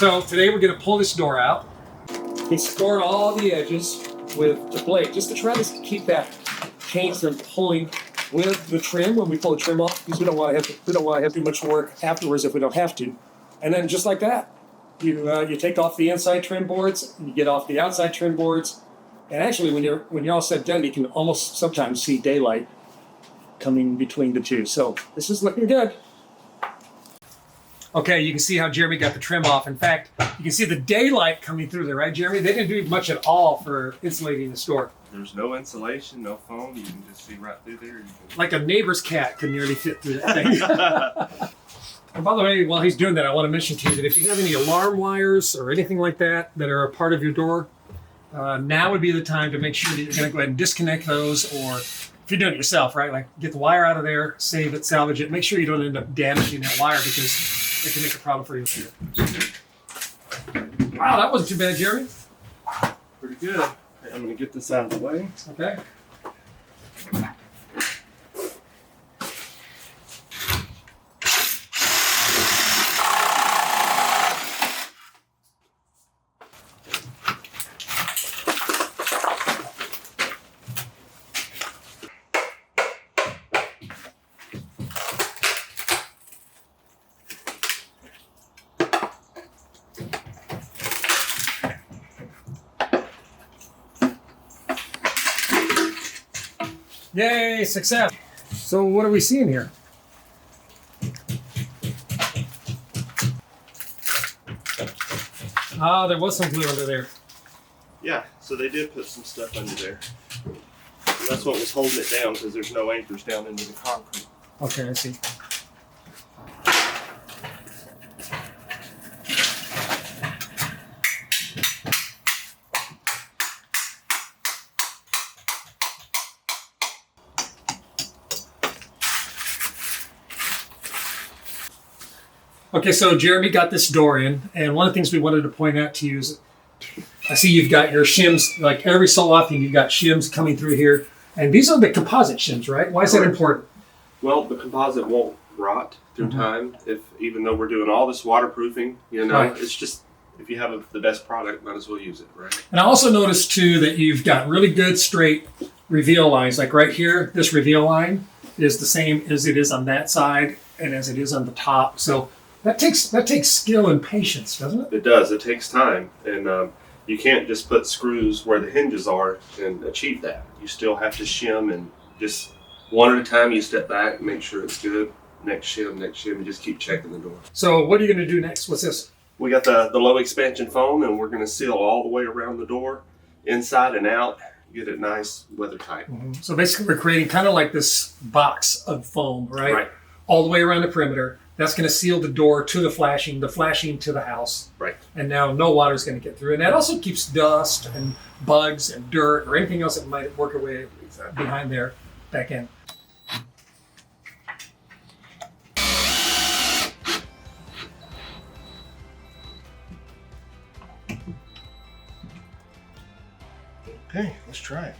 So today we're going to pull this door out. We score all the edges with the blade, just to try to keep that paint from pulling with the trim when we pull the trim off, because we don't want to have too much work afterwards if we don't have to. And then just like that, you take off the inside trim boards, and you get off the outside trim boards, and actually when you're all set done, you can almost sometimes see daylight coming between the two. So this is looking good. Okay, you can see how Jeremy got the trim off. In fact, you can see the daylight coming through there, right, Jeremy? They didn't do much at all for insulating the store. There's no insulation, no foam. You can just see right through there. Like a neighbor's cat could nearly fit through that thing. And by the way, while he's doing that, I want to mention to you that if you have any alarm wires or anything like that that are a part of your door, now would be the time to make sure that you're going to go ahead and disconnect those, or if you're doing it yourself, right, like get the wire out of there, save it, salvage it. Make sure you don't end up damaging that wire because it can make a problem for you later. Wow, that wasn't too bad, Jeremy. Pretty good. Okay, I'm going to get this out of the way. Okay. Yay, success. So what are we seeing here? Ah, there was some glue under there. Yeah, so they did put some stuff under there. And that's what was holding it down, because there's no anchors down into the concrete. Okay, I see. Okay, so Jeremy got this door in, and one of the things we wanted to point out to you is, I see you've got your shims, like every so often you've got shims coming through here, and these are the composite shims, right? Why is that important? Well, the composite won't rot through time, even though we're doing all this waterproofing, Right. It's just, if you have the best product, might as well use it, right? And I also noticed too that you've got really good straight reveal lines, like right here, this reveal line is the same as it is on that side and as it is on the top. So that takes skill and patience, doesn't it? It does. It takes time, and you can't just put screws where the hinges are and achieve that. You still have to shim, and just one at a time. You step back and make sure it's good. Next shim, and just keep checking the door. So what are you going to do next? What's this? We got the low expansion foam, and we're going to seal all the way around the door, inside and out. Get it nice, weather tight. So basically, we're creating kind of like this box of foam, right? Right. All the way around the perimeter. That's going to seal the door to the flashing to the house. Right. And now no water is going to get through. And that also keeps dust and bugs and dirt or anything else that might work away behind there back in. Okay, let's try it.